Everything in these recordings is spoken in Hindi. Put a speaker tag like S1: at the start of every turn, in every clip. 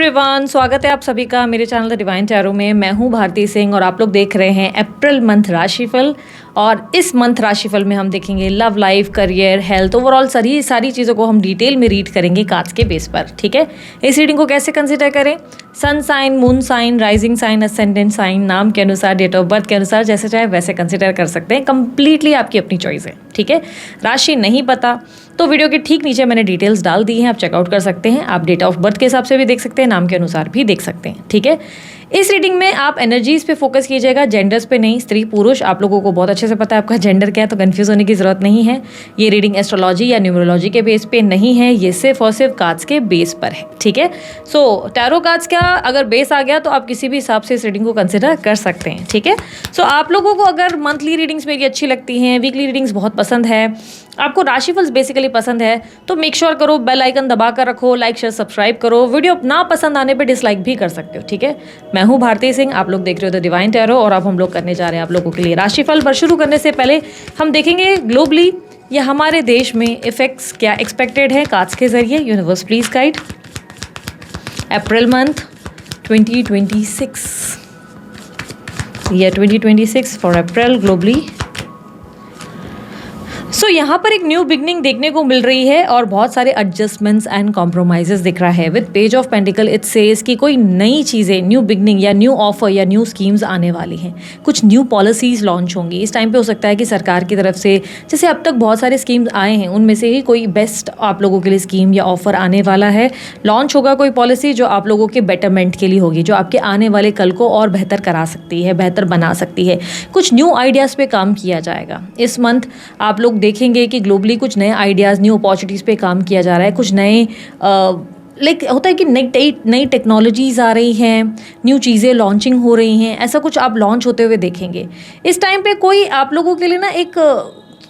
S1: एवरीवन, स्वागत है आप सभी का मेरे चैनल द डिवाइन टैरो में। मैं हूं भारती सिंह और आप लोग देख रहे हैं अप्रैल मंथ राशिफल। और इस मंथ राशिफल में हम देखेंगे love life, career, health, overall सारी चीज़ों को हम डिटेल में रीड करेंगे कार्ड्स के बेस पर। ठीक है, इस रीडिंग को कैसे कंसिडर करें? Sun sign, moon sign, rising sign, ascendant sign, नाम के अनुसार, डेट ऑफ बर्थ के अनुसार, जैसे चाहे वैसे कंसिडर कर सकते हैं। कंप्लीटली आपकी अपनी चॉइस है। ठीक है, राशि नहीं पता तो वीडियो के ठीक नीचे मैंने डिटेल्स डाल दी हैं, आप चेकआउट कर सकते हैं। आप डेट ऑफ बर्थ के हिसाब से भी देख सकते हैं, नाम के अनुसार भी देख सकते हैं। ठीक है, इस रीडिंग में आप एनर्जीज पे फोकस कीजिएगा, जेंडर्स पे नहीं। स्त्री पुरुष आप लोगों को बहुत अच्छे से पता है आपका जेंडर क्या है, तो कंफ्यूज होने की जरूरत नहीं है। ये रीडिंग एस्ट्रोलॉजी या न्यूमरोलॉजी के बेस पे नहीं है, ये सिर्फ और सिर्फ कार्ड्स के बेस पर है। ठीक है, सो टैरो कार्ड्स का अगर बेस आ गया तो आप किसी भी हिसाब से इस रीडिंग को कंसिडर कर सकते हैं। ठीक है, सो आप लोगों को अगर मंथली रीडिंग्स मेरी अच्छी लगती हैं, वीकली रीडिंग्स बहुत पसंद है, आपको राशिफल्स बेसिकली पसंद है, तो मेक श्योर करो बेल आइकन दबा कर रखो, लाइक शेयर सब्सक्राइब करो। वीडियो ना पसंद आने पे डिसलाइक भी कर सकते हो। ठीक है, मैं हूँ भारती सिंह, आप लोग देख रहे हो द डिवाइन टैरो और अब हम लोग करने जा रहे हैं आप लोगों के लिए राशिफल। पर शुरू करने से पहले हम देखेंगे ग्लोबली या हमारे देश में इफेक्ट्स क्या एक्सपेक्टेड है कार्ड्स के जरिए। Universe please guide April month 2026, year 2026 for April globally. So यहाँ पर एक न्यू बिगनिंग देखने को मिल रही है और बहुत सारे एडजस्टमेंट्स एंड कॉम्प्रोमाइजेस दिख रहा है। With page of pentacle it says कि कोई नई चीज़ें, न्यू बिगनिंग या न्यू ऑफर या न्यू स्कीम्स आने वाली हैं। कुछ न्यू पॉलिसीज़ लॉन्च होंगी इस टाइम पे। हो सकता है कि सरकार की तरफ से, जैसे अब तक बहुत सारे स्कीम्स आए हैं, उनमें से ही कोई बेस्ट आप लोगों के लिए स्कीम या ऑफर आने वाला है। लॉन्च होगा कोई पॉलिसी जो आप लोगों के बेटरमेंट के लिए होगी, जो आपके आने वाले कल को और बेहतर करा सकती है, बेहतर बना सकती है। कुछ न्यू आइडियाज़ पे काम किया जाएगा इस मंथ। आप लोग देखेंगे कि ग्लोबली कुछ नए आइडियाज़, न्यू अपॉर्चुनिटीज़ पे काम किया जा रहा है। कुछ नए होता है कि नई टेक्नोलॉजीज़ आ रही हैं, न्यू चीज़ें लॉन्चिंग हो रही हैं, ऐसा कुछ आप लॉन्च होते हुए देखेंगे इस टाइम पे। कोई आप लोगों के लिए ना एक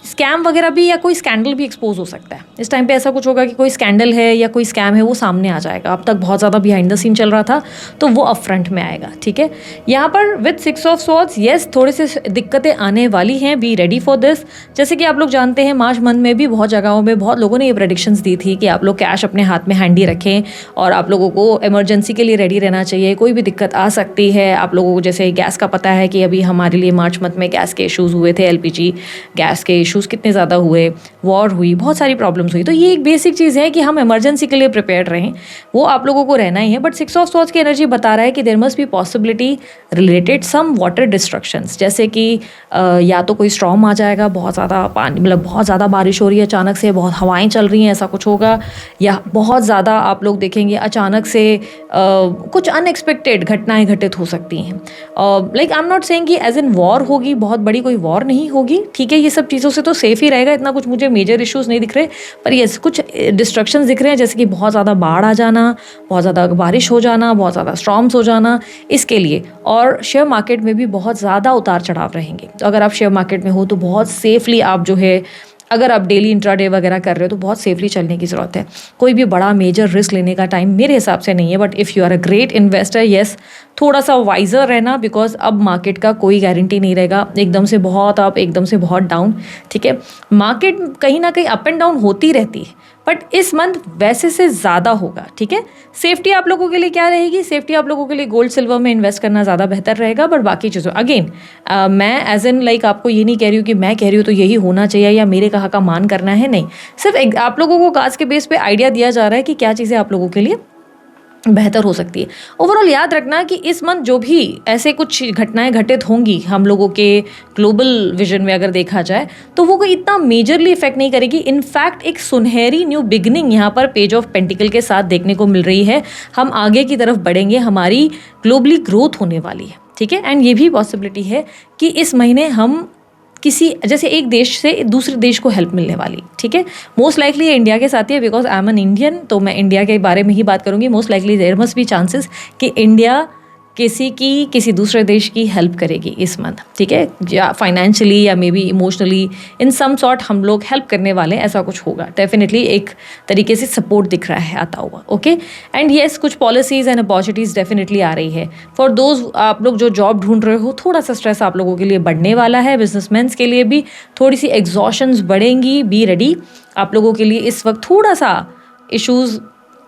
S1: स्कैम वगैरह भी या कोई स्कैंडल भी एक्सपोज हो सकता है इस टाइम पे। ऐसा कुछ होगा कि कोई स्कैंडल है या कोई स्कैम है, वो सामने आ जाएगा। अब तक बहुत ज़्यादा बिहाइंड द सीन चल रहा था, तो वो अप फ्रंट में आएगा। ठीक है, यहाँ पर विद 6 ऑफ स्वॉर्ड्स, येस थोड़े से दिक्कतें आने वाली हैं, बी रेडी फॉर दिस। जैसे कि आप लोग जानते हैं मार्च मंथ में भी बहुत जगहों में बहुत लोगों ने ये प्रेडिक्शंस दी थी कि आप लोग कैश अपने हाथ में हैंडी रखें और आप लोगों को इमरजेंसी के लिए रेडी रहना चाहिए। कोई भी दिक्कत आ सकती है आप लोगों को। जैसे गैस का पता है कि अभी हमारे लिए मार्च मंथ में गैस के इशूज़ हुए थे, LPG गैस के इशूज़ कितने ज़्यादा हुए, वॉर हुई, बहुत सारी प्रॉब्लम्स हुई। तो ये एक बेसिक चीज़ है कि हम इमरजेंसी के लिए प्रिपेयर्ड रहें, वो आप लोगों को रहना ही है। बट 6 ऑफ स्वॉर्ड्स की एनर्जी बता रहा है कि there must be possibility related some water destructions. जैसे कि या तो कोई स्टॉर्म आ जाएगा, बहुत ज़्यादा पानी, मतलब बहुत ज़्यादा बारिश हो रही है अचानक से, बहुत हवाएं चल रही हैं, ऐसा कुछ होगा। या बहुत ज़्यादा आप लोग देखेंगे अचानक से कुछ अनएक्सपेक्टेड घटनाएं घटित हो सकती हैं। Like I am not saying कि एज इन वॉर होगी, बहुत बड़ी कोई वॉर नहीं होगी। ठीक है, ये सब चीज़ों से तो सेफ ही रहेगा, इतना कुछ मुझे मेजर इश्यूज नहीं दिख रहे। पर ये कुछ डिस्ट्रक्शंस दिख रहे हैं, जैसे कि बहुत ज़्यादा बाढ़ आ जाना, बहुत ज़्यादा बारिश हो जाना, बहुत ज़्यादा स्टॉर्म्स हो जाना, इसके लिए। और शेयर मार्केट में भी बहुत ज़्यादा उतार चढ़ाव रहेंगे। तो अगर आप शेयर मार्केट में हो तो बहुत सेफली आप जो है, अगर आप डेली इंट्राडे वगैरह कर रहे हो तो बहुत सेफली चलने की ज़रूरत है। कोई भी बड़ा मेजर रिस्क लेने का टाइम मेरे हिसाब से नहीं है। But if you are a great investor, yes थोड़ा सा वाइजर रहना, बिकॉज अब मार्केट का कोई गारंटी नहीं रहेगा, एकदम से बहुत अप, एकदम से बहुत डाउन। ठीक है, मार्केट कहीं ना कहीं अप एंड डाउन होती रहती है, बट इस मंथ वैसे से ज़्यादा होगा। ठीक है, सेफ्टी आप लोगों के लिए क्या रहेगी? सेफ्टी आप लोगों के लिए गोल्ड सिल्वर में इन्वेस्ट करना ज़्यादा बेहतर रहेगा। बट बाकी चीज़ों अगेन मैं एज एन लाइक आपको ये नहीं कह रही हूँ कि मैं कह रही हूँ तो यही होना चाहिए या मेरे कहा का मान करना है, नहीं। सिर्फ आप लोगों को कार्ड्स के बेस पे आइडिया दिया जा रहा है कि क्या चीज़ें आप लोगों के लिए बेहतर हो सकती है। ओवरऑल याद रखना कि इस मंथ जो भी ऐसे कुछ घटनाएं घटित होंगी हम लोगों के ग्लोबल विजन में अगर देखा जाए, तो वो कोई इतना मेजरली इफेक्ट नहीं करेगी। इनफैक्ट एक सुनहरी न्यू बिगनिंग यहाँ पर पेज ऑफ पेंटिकल के साथ देखने को मिल रही है। हम आगे की तरफ बढ़ेंगे, हमारी ग्लोबली ग्रोथ होने वाली है। ठीक है, एंड ये भी पॉसिबिलिटी है कि इस महीने हम किसी, जैसे एक देश से दूसरे देश को हेल्प मिलने वाली। ठीक है, मोस्ट लाइकली ये इंडिया के साथ ही है, because I am an Indian, तो मैं इंडिया के बारे में ही बात करूंगी। Most likely there must be chances कि इंडिया किसी दूसरे देश की हेल्प करेगी इस मंथ। ठीक है, या फाइनेंशियली या maybe emotionally, in some sort हम लोग हेल्प करने वाले, ऐसा कुछ होगा। डेफिनेटली एक तरीके से सपोर्ट दिख रहा है आता हुआ। ओके, एंड येस कुछ पॉलिसीज़ एंड अपॉर्चुनिटीज़ डेफिनेटली आ रही है फॉर दोज आप लोग जो जॉब ढूंढ रहे हो। थोड़ा सा स्ट्रेस आप लोगों के लिए बढ़ने वाला है। बिजनेसमैन्स के लिए भी थोड़ी सी एग्जॉशंस बढ़ेंगी, बी रेडी। आप लोगों के लिए इस वक्त थोड़ा सा इशूज़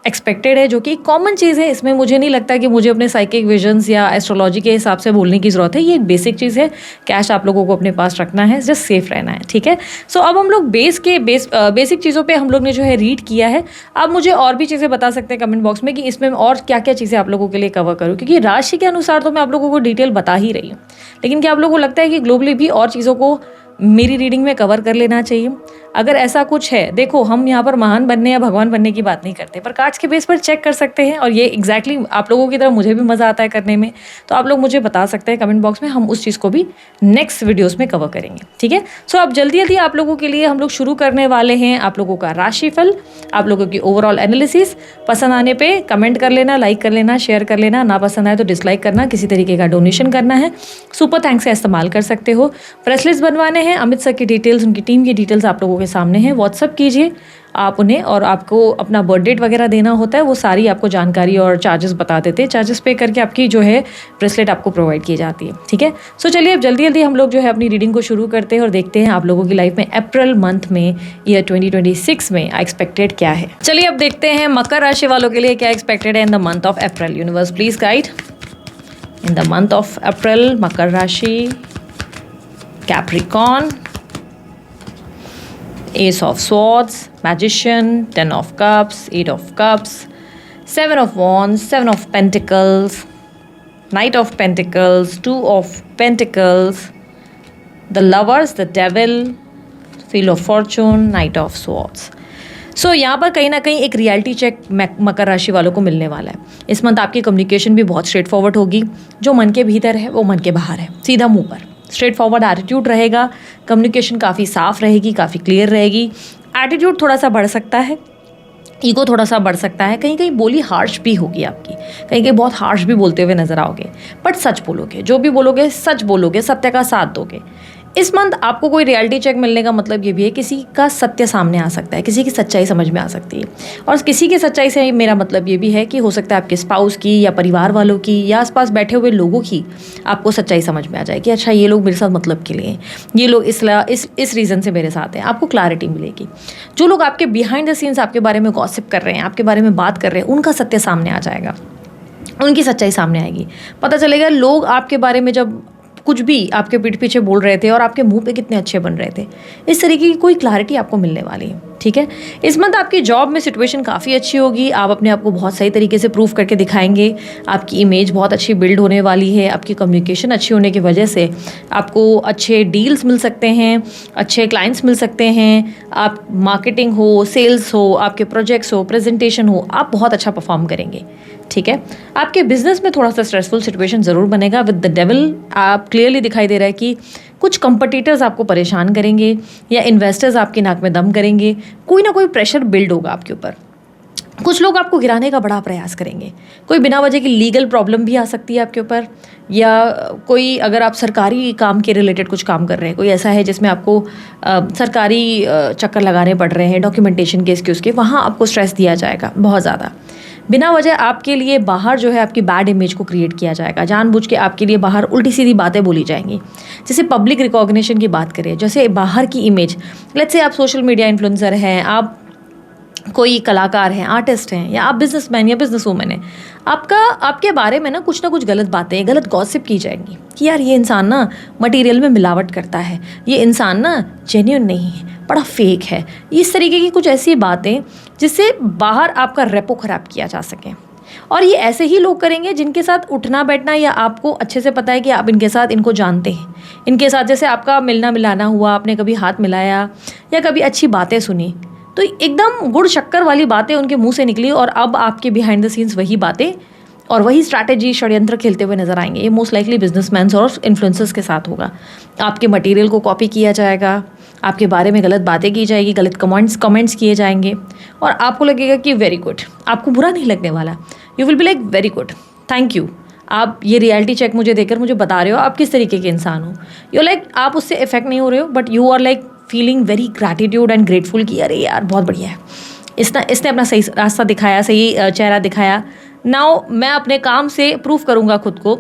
S1: एक्सपेक्टेड है, जो कि कॉमन चीज़ है। इसमें मुझे नहीं लगता कि मुझे अपने साइकिक विजन्स या एस्ट्रोलॉजी के हिसाब से बोलने की ज़रूरत है। ये एक बेसिक चीज़ है, कैश आप लोगों को अपने पास रखना है, जस्ट सेफ रहना है, ठीक है। सो अब हम लोग बेसिक चीज़ों पे हम लोग ने जो है रीड किया है। आप मुझे और भी चीज़ें बता सकते हैं कमेंट बॉक्स में कि इसमें और क्या क्या चीज़ें आप लोगों के लिए कवर करूँ, क्योंकि राशि के अनुसार तो मैं आप लोगों को डिटेल बता ही रही हूँ, लेकिन क्या आप लोगों को लगता है कि ग्लोबली भी और चीज़ों को मेरी रीडिंग में कवर कर लेना चाहिए? अगर ऐसा कुछ है, देखो हम यहाँ पर महान बनने या भगवान बनने की बात नहीं करते, पर कार्ड्स के बेस पर चेक कर सकते हैं, और ये एग्जैक्टली आप लोगों की तरह मुझे भी मज़ा आता है करने में। तो आप लोग मुझे बता सकते हैं कमेंट बॉक्स में, हम उस चीज़ को भी नेक्स्ट वीडियोस में कवर करेंगे, ठीक है। सो अब जल्दी जल्दी आप लोगों के लिए हम लोग शुरू करने वाले हैं आप लोगों का राशिफल, आप लोगों की ओवरऑल एनालिसिस। पसंद आने पर कमेंट कर लेना, लाइक कर लेना, शेयर कर लेना, ना पसंद आए तो डिसलाइक करना, किसी तरीके का डोनेशन करना है सुपर थैंक्स का इस्तेमाल कर सकते हो। ब्रेसलेट्स बनवाने हैं, अमित सर की डिटेल्स, उनकी टीम की डिटेल्स आप लोगों के सामने हैं, व्हाट्सअप कीजिए आप उन्हें, और आपको अपना बर्थ डेट वगैरह देना होता है, वो सारी आपको जानकारी और चार्जेस बता देते हैं। चार्जेस पे करके आपकी जो है ब्रेसलेट आपको प्रोवाइड की जाती है, ठीक है। सो चलिए अब जल्दी जल्दी हम लोग जो है अपनी रीडिंग को शुरू करते हैं और देखते हैं आप लोगों की लाइफ में अप्रैल मंथ में ईयर 2026 में एक्सपेक्टेड क्या है। चलिए अब देखते हैं मकर राशि वालों के लिए क्या एक्सपेक्टेड है in the month of April. Universe please guide in the month of April. मकर राशि, Capricorn, Ace of Swords, Magician, 10 of Cups, 8 of Cups, 7 of Wands, 7 of Pentacles, Knight of Pentacles, 2 of Pentacles, the Lovers, the Devil, Wheel of Fortune, Knight of Swords. सो यहाँ पर कहीं ना कहीं एक रियलिटी चेक मकर राशि वालों को मिलने वाला है। इस मंथ आपकी कम्युनिकेशन भी बहुत स्ट्रेट फॉरवर्ड होगी। जो मन के भीतर है वो मन के बाहर है, सीधा मुंह पर स्ट्रेट फॉरवर्ड एटीट्यूड रहेगा। कम्युनिकेशन काफ़ी साफ रहेगी, काफ़ी क्लियर रहेगी। एटीट्यूड थोड़ा सा बढ़ सकता है, ईगो थोड़ा सा बढ़ सकता है, कहीं कहीं बोली हार्श भी होगी आपकी, कहीं कहीं बहुत हार्श भी बोलते हुए नजर आओगे, बट सच बोलोगे, जो भी बोलोगे सच बोलोगे, सत्य का साथ दोगे। इस मंथ आपको कोई रियलिटी चेक मिलने का मतलब ये भी है किसी का सत्य सामने आ सकता है, किसी की सच्चाई समझ में आ सकती है। और किसी की सच्चाई से मेरा मतलब ये भी है कि हो सकता है आपके स्पाउस की या परिवार वालों की या आसपास बैठे हुए लोगों की आपको सच्चाई समझ में आ जाए कि अच्छा ये लोग मेरे साथ मतलब के लिए हैं, ये लोग इस रीज़न से मेरे साथ हैं। आपको क्लैरिटी मिलेगी। जो लोग आपके बिहाइंड द सीन्स आपके बारे में गॉसिप कर रहे हैं, आपके बारे में बात कर रहे हैं, उनका सत्य सामने आ जाएगा, उनकी सच्चाई सामने आएगी। पता चलेगा लोग आपके बारे में जब कुछ भी आपके पीठ पीछे बोल रहे थे और आपके मुंह पे कितने अच्छे बन रहे थे। इस तरीके की कोई क्लैरिटी आपको मिलने वाली है, ठीक है। इस मंथ आपकी जॉब में सिचुएशन काफ़ी अच्छी होगी। आप अपने आप को बहुत सही तरीके से प्रूव करके दिखाएंगे। आपकी इमेज बहुत अच्छी बिल्ड होने वाली है। आपकी कम्युनिकेशन अच्छी होने की वजह से आपको अच्छे डील्स मिल सकते हैं, अच्छे क्लाइंट्स मिल सकते हैं। आप मार्केटिंग हो, सेल्स हो, आपके प्रोजेक्ट्स हो, प्रेजेंटेशन हो, आप बहुत अच्छा परफॉर्म करेंगे, ठीक है। आपके बिजनेस में थोड़ा सा स्ट्रेसफुल सिचुएशन ज़रूर बनेगा विद द डेविल। आप क्लियरली दिखाई दे रहा है कि कुछ कंपटीटर्स आपको परेशान करेंगे या इन्वेस्टर्स आपकी नाक में दम करेंगे। कोई ना कोई प्रेशर बिल्ड होगा आपके ऊपर। कुछ लोग आपको गिराने का बड़ा प्रयास करेंगे। कोई बिना वजह की लीगल प्रॉब्लम भी आ सकती है आपके ऊपर, या कोई अगर आप सरकारी काम के रिलेटेड कुछ काम कर रहे हैं, कोई ऐसा है जिसमें आपको सरकारी चक्कर लगाने पड़ रहे हैं, डॉक्यूमेंटेशन के उसके, वहाँ आपको स्ट्रेस दिया जाएगा बहुत ज़्यादा। बिना वजह आपके लिए बाहर जो है आपकी बैड इमेज को क्रिएट किया जाएगा। जानबूझ के आपके लिए बाहर उल्टी सीधी बातें बोली जाएंगी। जैसे पब्लिक रिकॉग्निशन की बात करें, जैसे बाहर की इमेज, लेट्स से आप सोशल मीडिया इन्फ्लुएंसर हैं, आप कोई कलाकार हैं, आर्टिस्ट हैं, या आप बिजनेसमैन या बिजनेस वूमन हैं, आपके बारे में ना कुछ गलत बातें, गलत गॉसिप की जाएंगी कि यार ये इंसान ना मटेरियल में मिलावट करता है, ये इंसान ना जेन्युइन नहीं है, बड़ा फेक है। इस तरीके की कुछ ऐसी बातें जिससे बाहर आपका रेपो ख़राब किया जा सके। और ये ऐसे ही लोग करेंगे जिनके साथ उठना बैठना, या आपको अच्छे से पता है कि आप इनके साथ इनको जानते हैं, इनके साथ जैसे आपका मिलना मिलाना हुआ, आपने कभी हाथ मिलाया या कभी अच्छी बातें सुनी, तो एकदम गुड़ शक्कर वाली बातें उनके मुंह से निकली और अब आपके बिहाइंड द सीन्स वही बातें और वही स्ट्रैटेजी षड्यंत्र खेलते हुए नजर आएंगे। ये मोस्ट लाइकली बिजनेसमैन और इन्फ्लुएंसर्स के साथ होगा। आपके मटेरियल को कॉपी किया जाएगा, आपके बारे में गलत बातें की जाएगी, गलत कमेंट्स किए जाएंगे और आपको लगेगा कि वेरी गुड। आपको बुरा नहीं लगने वाला, you will be like very good, thank you. आप ये रियलिटी चेक मुझे देकर मुझे बता रहे हो आप किस तरीके के इंसान हो। यू लाइक आप उससे इफेक्ट नहीं हो रहे हो, but you are like feeling very gratitude and grateful कि अरे यार बहुत बढ़िया है, इसने अपना सही रास्ता दिखाया, सही चेहरा दिखाया। नाउ मैं अपने काम से प्रूफ करूँगा खुद को,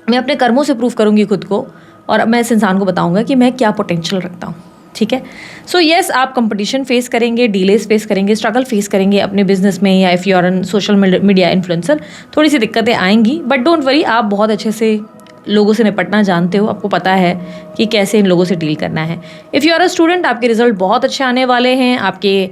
S1: मैं अपने कर्मों से प्रूफ करूँगी खुद को, और मैं इस इंसान को बताऊँगा कि मैं क्या पोटेंशियल रखता हूँ। ठीक है। सो येस, आप कंपटीशन फेस करेंगे, डिलेस फेस करेंगे, स्ट्रगल फेस करेंगे अपने बिजनेस में, या if you are an social media influencer थोड़ी सी दिक्कतें आएंगी, बट डोंट वरी, आप बहुत अच्छे से लोगों से निपटना जानते हो, आपको पता है कि कैसे इन लोगों से डील करना है। If you are a student, आपके रिजल्ट बहुत अच्छे आने वाले हैं, आपके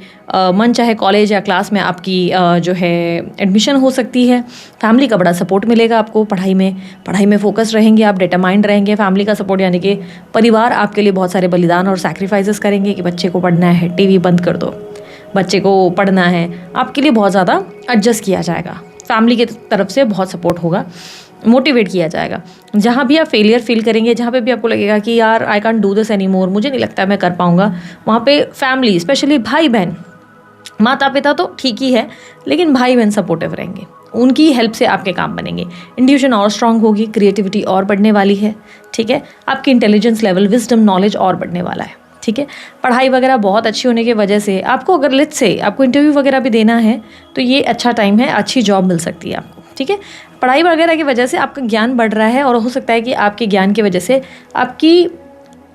S1: मन चाहे कॉलेज या क्लास में आपकी जो है एडमिशन हो सकती है। फैमिली का बड़ा सपोर्ट मिलेगा आपको पढ़ाई में फोकस रहेंगे, आप डिटरमाइंड रहेंगे। फैमिली का सपोर्ट यानी कि परिवार आपके लिए बहुत सारे बलिदान और सैक्रिफाइसेस करेंगे कि बच्चे को पढ़ना है, टीवी बंद कर दो, बच्चे को पढ़ना है, आपके लिए बहुत ज़्यादा एडजस्ट किया जाएगा। फैमिली की तरफ से बहुत सपोर्ट होगा, मोटिवेट किया जाएगा। जहाँ भी आप फेलियर फील करेंगे, जहाँ पे भी आपको लगेगा कि यार I can't do this any more, मुझे नहीं लगता मैं कर पाऊँगा, वहाँ पे फैमिली, स्पेशली भाई बहन, माता पिता तो ठीक ही है, लेकिन भाई बहन सपोर्टिव रहेंगे, उनकी हेल्प से आपके काम बनेंगे। इंट्यूशन और स्ट्रांग होगी, क्रिएटिविटी और बढ़ने वाली है, ठीक है। आपकी इंटेलिजेंस लेवल, विजडम, नॉलेज और बढ़ने वाला है, ठीक है। पढ़ाई वगैरह बहुत अच्छी होने की वजह से आपको, अगर लेट्स से आपको इंटरव्यू वगैरह भी देना है तो ये अच्छा टाइम है, अच्छी जॉब मिल सकती है आपको, ठीक है। पढ़ाई वगैरह की वजह से आपका ज्ञान बढ़ रहा है, और हो सकता है कि आपके ज्ञान की वजह से आपकी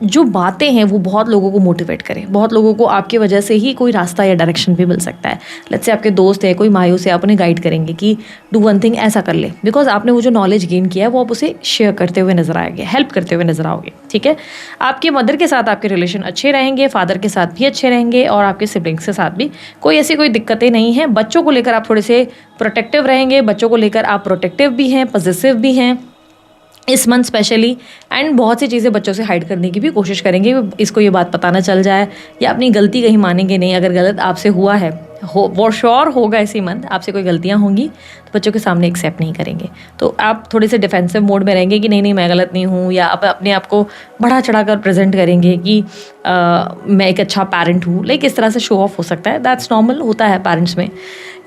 S1: जो बातें हैं वो बहुत लोगों को मोटिवेट करें, बहुत लोगों को आपकी वजह से ही कोई रास्ता या डायरेक्शन भी मिल सकता है। लेट्स से आपके दोस्त है, कोई मायूस है, आप उन्हें गाइड करेंगे कि डू वन थिंग, ऐसा कर ले, बिकॉज आपने वो जो नॉलेज गेन किया है वो आप उसे शेयर करते हुए नजर आएंगे, हेल्प करते हुए नजर आओगे, ठीक है। आपके मदर के साथ आपके रिलेशन अच्छे रहेंगे, फादर के साथ भी अच्छे रहेंगे, और आपके सिबलिंग्स के साथ भी कोई ऐसी कोई दिक्कतें नहीं हैं। बच्चों को लेकर आप थोड़े से प्रोटेक्टिव रहेंगे, बच्चों को लेकर आप प्रोटेक्टिव भी हैं, पॉजिटिव भी हैं इस मंथ स्पेशली, एंड बहुत सी चीज़ें बच्चों से हाइड करने की भी कोशिश करेंगे, इसको ये बात पता ना चल जाए, या अपनी गलती कहीं मानेंगे नहीं। अगर गलत आपसे हुआ है, वो श्योर होगा इसी मंथ आपसे कोई गलतियाँ होंगी, तो बच्चों के सामने एक्सेप्ट नहीं करेंगे। तो आप थोड़े से डिफेंसिव मोड में रहेंगे कि नहीं मैं गलत नहीं हूँ, या आप अपने आप को बढ़ा चढ़ा कर प्रेजेंट करेंगे कि मैं एक अच्छा पेरेंट हूँ, लाइक इस तरह से शो ऑफ हो सकता है, दैट्स नॉर्मल, होता है पेरेंट्स में।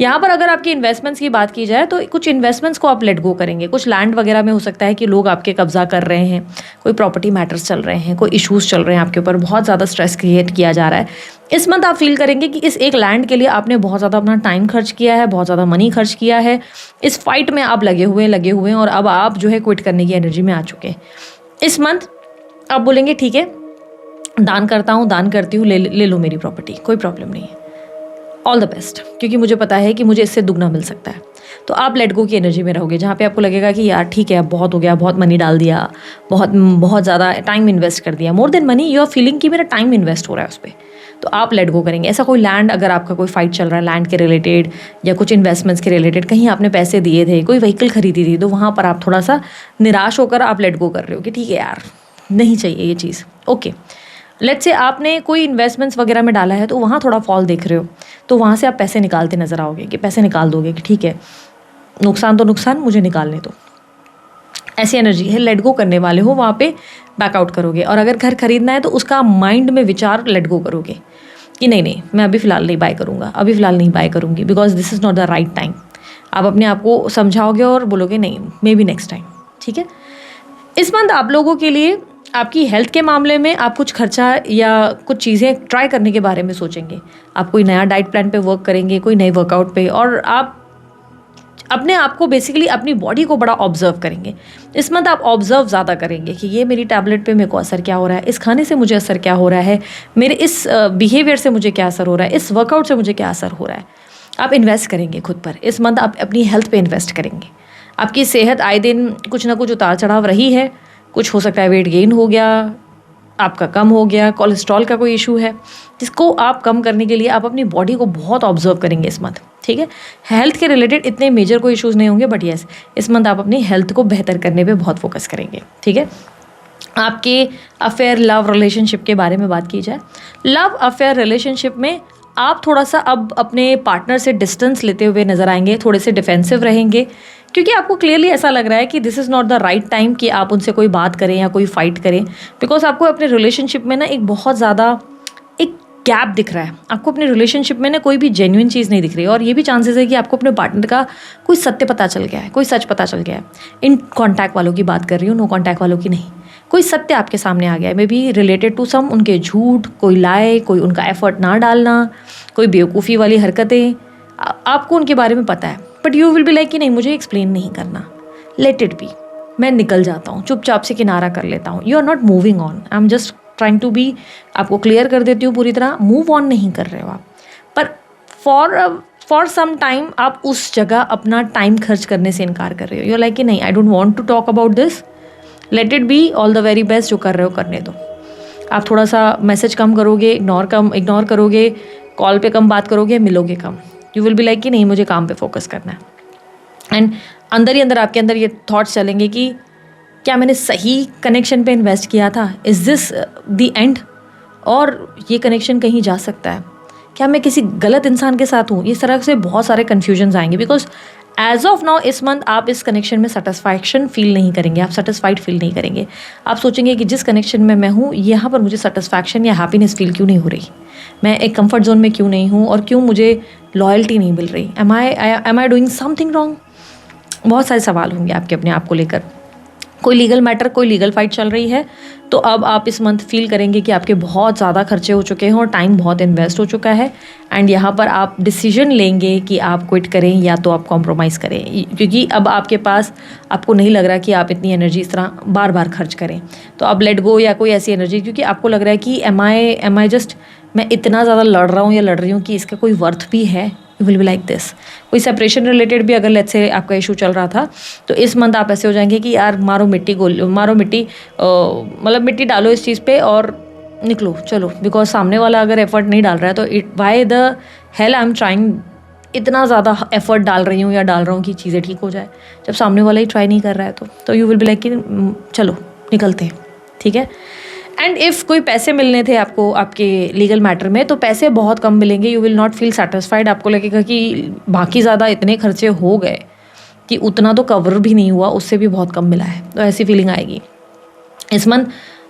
S1: यहाँ पर अगर आपकी इन्वेस्टमेंट्स की बात की जाए तो कुछ इन्वेस्टमेंट्स को आप लेट गो करेंगे। कुछ लैंड वगैरह में हो सकता है कि लोग आपके कब्जा कर रहे हैं, कोई प्रॉपर्टी मैटर्स चल रहे हैं, कोई इश्यूज़ चल रहे हैं आपके ऊपर, बहुत ज़्यादा स्ट्रेस क्रिएट किया जा रहा है। इस मंथ आप फील करेंगे कि इस एक लैंड के लिए आपने बहुत ज़्यादा अपना टाइम खर्च किया है, बहुत ज़्यादा मनी खर्च किया है, इस फाइट में आप लगे हुए हैं, और अब आप जो है क्विट करने की एनर्जी में आ चुके हैं। इस मंथ आप बोलेंगे ठीक है, दान करता हूँ, दान करती हूँ, ले लो मेरी प्रॉपर्टी, कोई प्रॉब्लम नहीं है, ऑल द बेस्ट, क्योंकि मुझे पता है कि मुझे इससे दुगना मिल सकता है। तो आप लेट गो की एनर्जी में रहोगे, जहाँ पे आपको लगेगा कि यार ठीक है, अब बहुत हो गया, बहुत मनी डाल दिया, बहुत ज़्यादा टाइम इन्वेस्ट कर दिया, more than money you are feeling कि मेरा टाइम इन्वेस्ट हो रहा है उस पर, तो आप लेट गो करेंगे। ऐसा कोई लैंड, अगर आपका कोई फाइट चल रहा है लैंड के रिलेटेड या कुछ इन्वेस्टमेंट्स के रिलेटेड, कहीं आपने पैसे दिए थे, कोई व्हीकल खरीदी थी, तो वहाँ पर आप थोड़ा सा निराश होकर आप लेट गो कर रहे हो कि ठीक है यार, नहीं चाहिए ये चीज़, ओके। लेट्स से आपने कोई इन्वेस्टमेंट्स वगैरह में डाला है, तो वहाँ थोड़ा फॉल देख रहे हो, तो वहाँ से आप पैसे निकालते नजर आओगे, कि पैसे निकाल दोगे कि ठीक है, नुकसान तो नुकसान, मुझे निकालने दो, ऐसी एनर्जी है। लेट गो करने वाले हो, वहाँ पे बैकआउट करोगे। और अगर घर खरीदना है तो उसका माइंड में विचार लेट गो करोगे कि नहीं मैं अभी फ़िलहाल नहीं बाय करूँगा, अभी फ़िलहाल नहीं बाय करूँगी, because this is not the right time. आप अपने आप को समझाओगे और बोलोगे नहीं, मे बी नेक्स्ट टाइम, ठीक है। इस मंथ आप लोगों के लिए आपकी हेल्थ के मामले में आप कुछ खर्चा या कुछ चीज़ें ट्राई करने के बारे में सोचेंगे। आप कोई नया डाइट प्लान पे वर्क करेंगे, कोई नए वर्कआउट पे, और आप अपने आप को बेसिकली अपनी बॉडी को बड़ा ऑब्जर्व करेंगे। इस मंथ आप ऑब्जर्व ज़्यादा करेंगे कि ये मेरी टैबलेट पे मेरे को असर क्या हो रहा है, इस खाने से मुझे असर क्या हो रहा है, मेरे इस बिहेवियर से मुझे क्या असर हो रहा है, इस वर्कआउट से मुझे क्या असर हो रहा है। आप इन्वेस्ट करेंगे खुद पर। इस मंथ आप अपनी हेल्थ पे इन्वेस्ट करेंगे। आपकी सेहत आए दिन कुछ ना कुछ उतार चढ़ाव रही है, कुछ हो सकता है वेट गेन हो गया, आपका कम हो गया, कोलेस्ट्रॉल का कोई इशू है, जिसको आप कम करने के लिए आप अपनी बॉडी को बहुत ऑब्जर्व करेंगे इस मंथ, ठीक है। हेल्थ के रिलेटेड इतने मेजर कोई इश्यूज़ नहीं होंगे, बट यस, इस मंथ आप अपनी हेल्थ को बेहतर करने पे बहुत फोकस करेंगे, ठीक है। आपके अफेयर, लव, रिलेशनशिप के बारे में बात की जाए, लव अफेयर रिलेशनशिप में आप थोड़ा सा अब अपने पार्टनर से डिस्टेंस लेते हुए नजर आएंगे, थोड़े से डिफेंसिव रहेंगे, क्योंकि आपको क्लियरली ऐसा लग रहा है कि this is not the right time कि आप उनसे कोई बात करें या कोई फाइट करें, बिकॉज आपको अपने रिलेशनशिप में ना एक बहुत ज़्यादा एक गैप दिख रहा है। आपको अपने रिलेशनशिप में ना कोई भी जेन्युइन चीज़ नहीं दिख रही है, और ये भी चांसेस है कि आपको अपने पार्टनर का कोई सत्य पता चल गया है, कोई सच पता चल गया है। इन कॉन्टैक्ट वालों की बात कर रही हूँ, नो कॉन्टैक्ट वालों की नहीं। कोई सत्य आपके सामने आ गया है, may be related to some उनके झूठ, कोई लाए, कोई उनका एफर्ट ना डालना, कोई बेवकूफ़ी वाली हरकतें, आपको उनके बारे में पता है, but you will be like कि नहीं, मुझे एक्सप्लेन नहीं करना, लेट इट बी, मैं निकल जाता हूँ, चुपचाप से किनारा कर लेता हूँ। You are not moving on, I am just trying to be, आपको क्लियर कर देती हूँ पूरी तरह, मूव ऑन नहीं कर रहे हो आप, पर फॉर सम टाइम आप उस जगह अपना टाइम खर्च करने से इनकार कर रहे हो। यू लाइक कि नहीं, I don't want to talk about this, let it be, all the very best, जो कर रहे हो करने दो। आप थोड़ा सा मैसेज कम करोगे, इग्नोर करोगे, कॉल पे कम बात करोगे, मिलोगे कम, यू विल बी लाइक कि नहीं मुझे काम पे फोकस करना है। एंड अंदर ही अंदर आपके अंदर ये थॉट्स चलेंगे कि क्या मैंने सही कनेक्शन पे इन्वेस्ट किया था, इज़ दिस द एंड, और ये कनेक्शन कहीं जा सकता है, क्या मैं किसी गलत इंसान के साथ हूँ। इस तरह से बहुत सारे कन्फ्यूजन्स आएंगे, बिकॉज एज ऑफ नाउ इस मंथ आप इस कनेक्शन में सेटिस्फैक्शन फील नहीं करेंगे, आप सेटिस्फाइड फील नहीं करेंगे। आप सोचेंगे कि जिस कनेक्शन में मैं हूँ यहाँ पर मुझे सेटिस्फैक्शन या हैप्पीनेस फील क्यों नहीं हो रही, मैं एक कंफर्ट जोन में क्यों नहीं हूँ, और क्यों मुझे लॉयल्टी नहीं मिल रही, am I doing something wrong. बहुत सारे सवाल होंगे आपके अपने आप को लेकर। कोई लीगल मैटर, कोई लीगल फाइट चल रही है, तो अब आप इस मंथ फील करेंगे कि आपके बहुत ज़्यादा खर्चे हो चुके हैं और टाइम बहुत इन्वेस्ट हो चुका है, एंड यहाँ पर आप डिसीजन लेंगे कि आप क्विट करें या तो आप कॉम्प्रोमाइज़ करें, क्योंकि अब आपके पास, आपको नहीं लग रहा कि आप इतनी एनर्जी इस तरह बार बार खर्च करें, तो आप लेट गो या कोई ऐसी एनर्जी, क्योंकि आपको लग रहा है कि एम आई जस्ट, मैं इतना ज़्यादा लड़ रहा हूँ या लड़ रही हूँ कि इसका कोई वर्थ भी है। You will be like this. कोई सेपरेशन रिलेटेड भी अगर लेट्स से आपका इशू चल रहा था, तो इस मंथ आप ऐसे हो जाएंगे कि यार मारो मिट्टी मतलब मिट्टी डालो इस चीज़ पे और निकलो, चलो, बिकॉज सामने वाला अगर एफर्ट नहीं डाल रहा है तो why the hell I am trying, इतना ज़्यादा एफर्ट डाल रही हूँ या डाल रहा हूँ कि चीज़ें ठीक हो जाए, जब सामने वाला ही ट्राई नहीं कर रहा है तो यू विल बी लाइक कि चलो निकलते हैं, ठीक है। एंड इफ़ कोई पैसे मिलने थे आपको आपके लीगल मैटर में, तो पैसे बहुत कम मिलेंगे, you will not feel satisfied. आपको लगेगा कि बाकी ज़्यादा इतने खर्चे हो गए कि उतना तो कवर भी नहीं हुआ, उससे भी बहुत कम मिला है, तो ऐसी फीलिंग आएगी। इस मंथ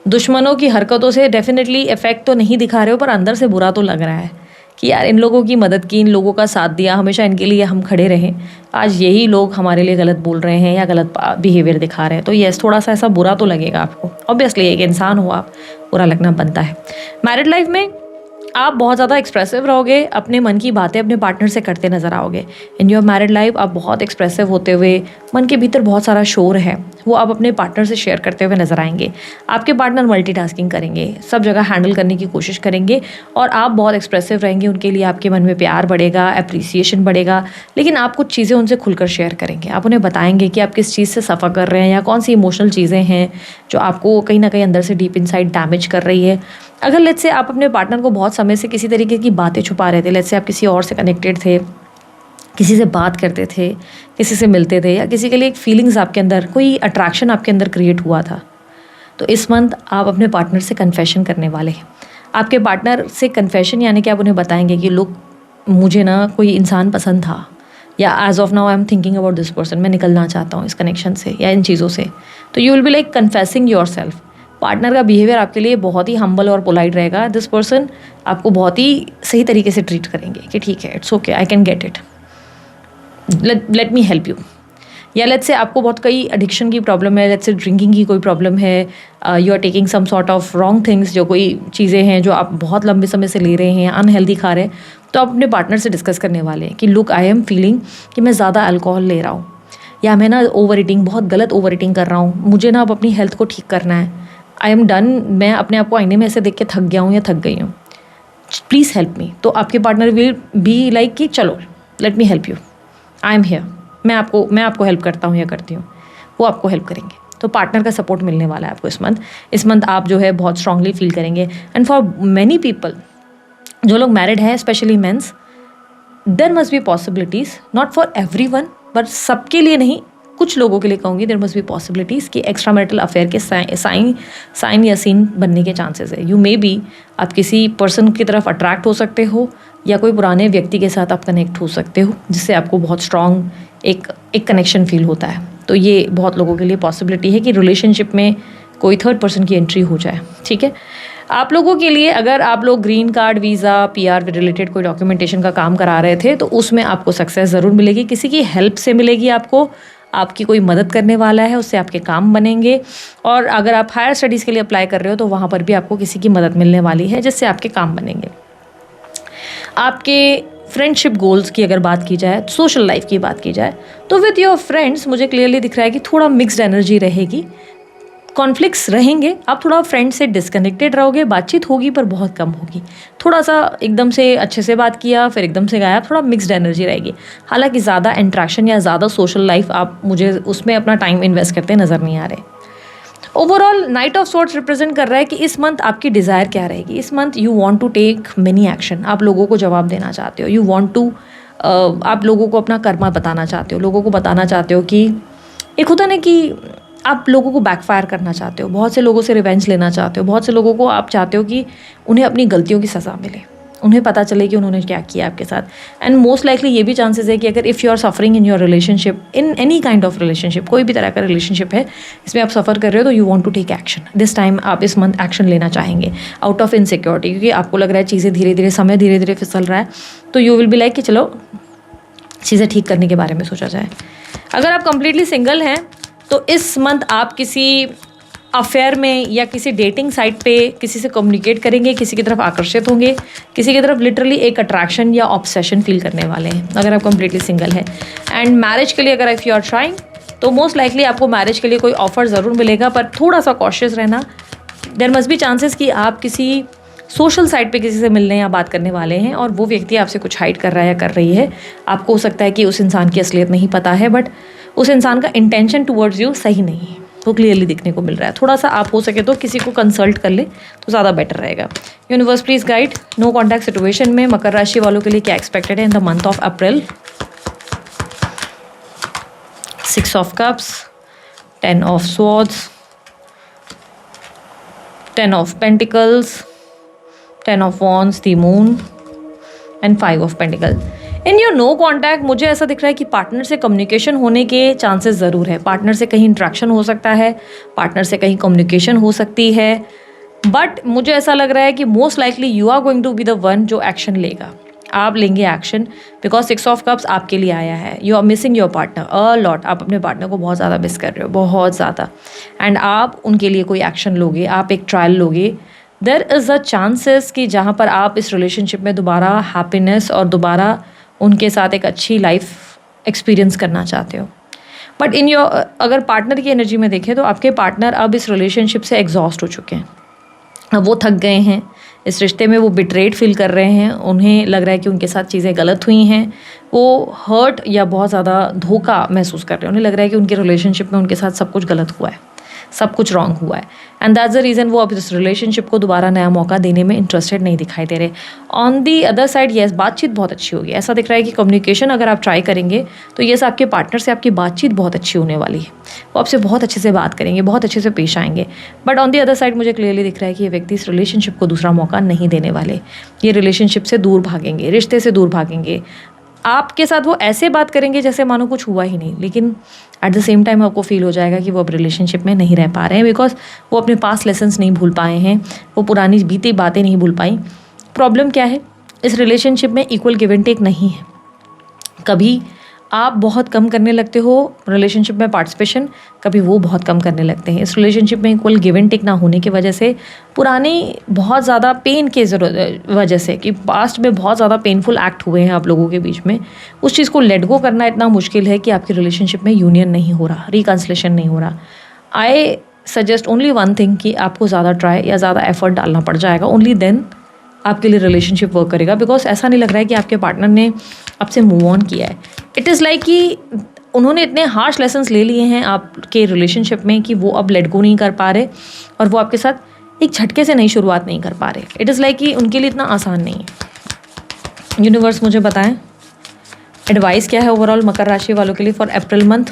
S1: दुश्मनों की हरकतों से डेफिनेटली इफेक्ट तो नहीं दिखा रहे हो, पर अंदर से बुरा तो लग रहा है कि यार इन लोगों की मदद की, इन लोगों का साथ दिया, हमेशा इनके लिए हम खड़े रहें, आज यही लोग हमारे लिए गलत बोल रहे हैं या गलत बिहेवियर दिखा रहे हैं, तो यस थोड़ा सा ऐसा बुरा तो लगेगा आपको। ऑब्वियसली एक इंसान हो आप, बुरा लगना बनता है। मैरिड लाइफ में आप बहुत ज़्यादा एक्सप्रेसिव रहोगे, अपने मन की बातें अपने पार्टनर से करते नजर आओगे। इन योर मैरिड लाइफ आप बहुत एक्सप्रेसिव होते हुए, मन के भीतर बहुत सारा शोर है, वो आप अपने पार्टनर से शेयर करते हुए नजर आएंगे। आपके पार्टनर मल्टीटास्किंग करेंगे, सब जगह हैंडल करने की कोशिश करेंगे, और आप बहुत एक्सप्रेसिव रहेंगे उनके लिए, आपके मन में प्यार बढ़ेगा, अप्रिसिएशन बढ़ेगा, लेकिन आप कुछ चीज़ें उनसे खुलकर शेयर करेंगे। आप उन्हें बताएंगे कि आप किस चीज़ से सफ़र कर रहे हैं या कौन सी इमोशनल चीज़ें हैं जो आपको कहीं ना कहीं अंदर से डीप इनसाइड डैमेज कर रही है। अगर लेट्स से आप अपने पार्टनर को बहुत समय से किसी तरीके की बातें छुपा रहे थे, लेट्स से आप किसी और से कनेक्टेड थे, किसी से बात करते थे, किसी से मिलते थे, या किसी के लिए एक फीलिंग्स आपके अंदर, कोई अट्रैक्शन आपके अंदर क्रिएट हुआ था, तो इस मंथ आप अपने पार्टनर से कन्फेशन करने वाले हैं। आपके पार्टनर से कन्फेशन यानी कि आप उन्हें बताएंगे कि लोग, मुझे ना कोई इंसान पसंद था, या as of now I am thinking about this person, मैं निकलना चाहता हूँ इस कनेक्शन से या इन चीज़ों से। तो you will be like confessing your self. Partner का बिहेवियर आपके लिए बहुत ही हम्बल और पोलाइट रहेगा। दिस पर्सन आपको बहुत ही सही तरीके से ट्रीट करेंगे कि ठीक है, it's okay, I can get it, let me help you. या लेट्स से आपको बहुत कई एडिक्शन की प्रॉब्लम है, लेट्स से ड्रिंकिंग की कोई प्रॉब्लम है, you are taking some sort of wrong things, जो कोई चीज़ें हैं जो आप बहुत लंबे समय से ले रहे हैं, अनहेल्दी खा रहे हैं, तो आप अपने पार्टनर से डिस्कस करने वाले हैं कि लुक, आई एम फीलिंग कि मैं ज़्यादा अल्कोहल ले रहा हूँ, या मैं ना ओवर ईटिंग, बहुत गलत ओवर ईटिंग कर रहा हूँ, मुझे ना अब अपनी हेल्थ को ठीक करना है, आई एम डन, मैं अपने आप को आईने में ऐसे देख के थक गया हूँ या थक गई हूँ, प्लीज़ हेल्प मी। तो आपके पार्टनर विल बी लाइक कि चलो let me help you, I am here, मैं आपको हेल्प करता हूँ या करती हूँ, वो आपको हेल्प करेंगे। तो पार्टनर का सपोर्ट मिलने वाला है आपको इस मंथ आप जो है बहुत स्ट्रांगली फील करेंगे। एंड फॉर मैनी पीपल, जो लोग मैरिड हैं, specially mens, there must be possibilities, not for everyone, but सबके लिए नहीं, कुछ लोगों के लिए कहूँगी, देयर मस्ट बी पॉसिबिलिटीज़ कि एक्स्ट्रा मैरिटल अफेयर के साइन या सीन बनने के चांसेस है। यू मे बी आप किसी पर्सन की तरफ अट्रैक्ट हो सकते हो, या कोई पुराने व्यक्ति के साथ आप कनेक्ट हो सकते हो, जिससे आपको बहुत स्ट्रॉन्ग एक कनेक्शन फील होता है। तो ये बहुत लोगों के लिए पॉसिबिलिटी है कि रिलेशनशिप में कोई थर्ड पर्सन की एंट्री हो जाए, ठीक है। आप लोगों के लिए, अगर आप लोग green card, visa, PR related कोई डॉक्यूमेंटेशन का काम करा रहे थे, तो उसमें आपको सक्सेस ज़रूर मिलेगी, किसी की हेल्प से मिलेगी, आपकी कोई मदद करने वाला है, उससे आपके काम बनेंगे। और अगर आप हायर स्टडीज़ के लिए अप्लाई कर रहे हो, तो वहाँ पर भी आपको किसी की मदद मिलने वाली है, जिससे आपके काम बनेंगे। आपके फ्रेंडशिप गोल्स की अगर बात की जाए, सोशल लाइफ की बात की जाए, तो विद योर फ्रेंड्स मुझे क्लियरली दिख रहा है कि थोड़ा मिक्स्ड एनर्जी रहेगी। कॉन्फ्लिक्ट्स रहेंगे, आप थोड़ा फ्रेंड से डिस्कनेक्टेड रहोगे, बातचीत होगी पर बहुत कम होगी, थोड़ा सा एकदम से अच्छे से बात किया फिर एकदम से गायब, थोड़ा मिक्स्ड एनर्जी रहेगी। हालांकि ज़्यादा इंट्रैक्शन या ज़्यादा सोशल लाइफ आप मुझे उसमें अपना टाइम इन्वेस्ट करते नज़र नहीं आ रहे। Overall knight of swords represent कर रहा है कि इस मंथ आपकी डिज़ायर क्या रहेगी। इस month you want to take many action, आप लोगों को जवाब देना चाहते हो, यू वांट टू आप लोगों को अपना कर्मा बताना चाहते हो, लोगों को बताना चाहते हो कि एक होता ना कि आप लोगों को बैकफायर करना चाहते हो, बहुत से लोगों से रिवेंज लेना चाहते हो, बहुत से लोगों को आप चाहते हो कि उन्हें अपनी गलतियों की सज़ा मिले, उन्हें पता चले कि उन्होंने क्या किया आपके साथ। एंड मोस्ट लाइकली ये भी चांसेस है कि अगर if you are suffering in your relationship, in any kind of relationship, कोई भी तरह का रिलेशनशिप है इसमें आप सफ़र कर रहे हो, तो you want to take action. This time आप इस मंथ एक्शन लेना चाहेंगे आउट ऑफ इनसिक्योरिटी, क्योंकि आपको लग रहा है चीज़ें धीरे धीरे, समय धीरे धीरे फिसल रहा है, तो यू विल बी लाइक कि चलो चीज़ें ठीक करने के बारे में सोचा जाए। अगर आप कंप्लीटली सिंगल हैं तो इस मंथ आप किसी अफेयर में या किसी डेटिंग साइट पे किसी से कम्युनिकेट करेंगे, किसी की तरफ आकर्षित होंगे, किसी की तरफ लिटरली एक अट्रैक्शन या ऑब्सेशन फील करने वाले हैं अगर आप कंप्लीटली सिंगल हैं। एंड मैरिज के लिए अगर इफ़ यू आर ट्राइंग तो मोस्ट लाइकली आपको मैरिज के लिए कोई ऑफर ज़रूर मिलेगा, पर थोड़ा सा कॉशियस रहना। देयर मस्ट बी चांसेस कि आप किसी सोशल साइट पे किसी से मिलने या बात करने वाले हैं और वो व्यक्ति आपसे कुछ हाइड कर रहा है या कर रही है। आपको हो सकता है कि उस इंसान की असलियत नहीं पता है, बट उस इंसान का इंटेंशन टुवर्ड्स यू सही नहीं है, वो क्लियरली दिखने को मिल रहा है। थोड़ा सा आप हो सके तो किसी को कंसल्ट कर ले तो ज़्यादा बेटर रहेगा। Universe please guide no contact situation में मकर राशि वालों के लिए क्या एक्सपेक्टेड है in the month of April. 6 of cups, 10 of swords, 10 of pentacles, 10 of wands, the moon and 5 of pentacle. In your no contact मुझे ऐसा दिख रहा है कि पार्टनर से कम्युनिकेशन होने के चांसेस ज़रूर है। पार्टनर से कहीं इंट्रैक्शन हो सकता है, पार्टनर से कहीं कम्युनिकेशन हो सकती है, बट मुझे ऐसा लग रहा है कि most likely you are going to be the one जो एक्शन लेगा। आप लेंगे एक्शन, बिकॉज 6 ऑफ कप्स आपके लिए आया है। You are missing your partner a lot, आप अपने पार्टनर को बहुत ज़्यादा मिस कर रहे हो, बहुत ज़्यादा, एंड आप उनके लिए कोई एक्शन लोगे, आप एक ट्रायल लोगे। देयर इज़ अ चांसेस कि जहाँ पर आप इस रिलेशनशिप में दोबारा हैप्पीनेस और दोबारा उनके साथ एक अच्छी लाइफ एक्सपीरियंस करना चाहते हो। बट इन योर अगर पार्टनर की एनर्जी में देखें तो आपके पार्टनर अब इस रिलेशनशिप से एग्जॉस्ट हो चुके हैं, अब वो थक गए हैं इस रिश्ते में, वो बिट्रेड फील कर रहे हैं, उन्हें लग रहा है कि उनके साथ चीज़ें गलत हुई हैं, वो हर्ट या बहुत ज़्यादा धोखा महसूस कर रहे हैं, उन्हें लग रहा है कि उनके रिलेशनशिप में उनके साथ सब कुछ गलत हुआ है, सब कुछ रॉन्ग हुआ है, एंड दैट्स द रीज़न वो अब इस रिलेशनशिप को दोबारा नया मौका देने में इंटरेस्टेड नहीं दिखाई दे रहे। On the other side yes, बातचीत बहुत अच्छी होगी। ऐसा दिख रहा है कि कम्युनिकेशन अगर आप ट्राई करेंगे तो येस आपके पार्टनर से आपकी बातचीत बहुत अच्छी होने वाली है, वो आपसे बहुत अच्छे से बात करेंगे, बहुत अच्छे से पेश आएंगे। But on the other side मुझे क्लियरली दिख रहा है कि ये व्यक्ति इस रिलेशनशिप को दूसरा मौका नहीं देने वाले, ये रिलेशनशिप से दूर भागेंगे, रिश्ते से दूर भागेंगे। आपके साथ वो ऐसे बात करेंगे जैसे मानो कुछ हुआ ही नहीं, लेकिन एट द सेम टाइम आपको फील हो जाएगा कि वो अब रिलेशनशिप में नहीं रह पा रहे हैं, बिकॉज वो अपने पास लेसन्स नहीं भूल पाए हैं, वो पुरानी बीती बातें नहीं भूल पाई। प्रॉब्लम क्या है, इस रिलेशनशिप में इक्वल गिव एंड टेक नहीं है। कभी आप बहुत कम करने लगते हो रिलेशनशिप में पार्टिसिपेशन, कभी वो बहुत कम करने लगते हैं। इस रिलेशनशिप में इक्वल गिव एंड टेक ना होने की वजह से, पुरानी बहुत ज़्यादा पेन के वजह से कि पास्ट में बहुत ज़्यादा पेनफुल एक्ट हुए हैं आप लोगों के बीच में, उस चीज़ को लेट गो करना इतना मुश्किल है कि आपकी रिलेशनशिप में यूनियन नहीं हो रहा, रिकन्सिलेशन नहीं हो रहा। I suggest only one thing कि आपको ज़्यादा ट्राई या ज़्यादा एफर्ट डालना पड़ जाएगा, ओनली देन आपके लिए रिलेशनशिप वर्क करेगा। बिकॉज ऐसा नहीं लग रहा है कि आपके पार्टनर ने आपसे मूव ऑन किया है। इट इज़ लाइक कि उन्होंने इतने हार्श लेसन्स ले लिए हैं आपके रिलेशनशिप में कि वो अब लेट गो नहीं कर पा रहे और वो आपके साथ एक झटके से नई शुरुआत नहीं कर पा रहे। इट इज़ लाइक कि उनके लिए इतना आसान नहीं है। यूनिवर्स मुझे बताएं एडवाइस क्या है ओवरऑल मकर राशि वालों के लिए फॉर अप्रैल मंथ।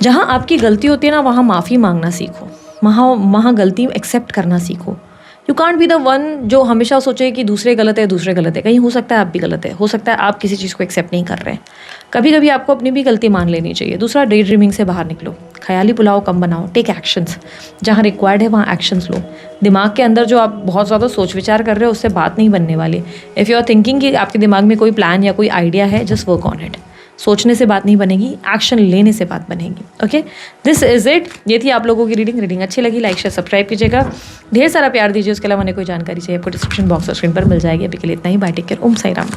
S1: जहाँ आपकी गलती होती है ना, वहाँ माफ़ी मांगना सीखो, वहाँ गलती एक्सेप्ट करना सीखो। You can't be the one जो हमेशा सोचे कि दूसरे गलत है। कहीं हो सकता है आप भी गलत है, हो सकता है आप किसी चीज़ को एक्सेप्ट नहीं कर रहे हैं। कभी कभी आपको अपनी भी गलती मान लेनी चाहिए। दूसरा, डे ड्रीमिंग से बाहर निकलो, ख्याली पुलाव कम बनाओ, टेक एक्शंस, जहाँ रिक्वायर्ड है वहाँ एक्शंस लो। दिमाग के अंदर जो आप बहुत ज़्यादा सोच विचार कर रहे हो उससे बात नहीं बनने वाली। इफ़ यू आर थिंकिंग कि आपके दिमाग में कोई प्लान या कोई आइडिया है, जस्ट वर्क ऑन इट। सोचने से बात नहीं बनेगी, एक्शन लेने से बात बनेगी। Okay, this is it. ये थी आप लोगों की रीडिंग अच्छी लगी लाइक शेयर सब्सक्राइब कीजिएगा, ढेर सारा प्यार दीजिए। उसके अलावा कोई जानकारी चाहिए आपको डिस्क्रिप्शन बॉक्स और स्क्रीन पर मिल जाएगी। अभी के लिए इतना ही, बाय, टेक केयर, ओम साई राम।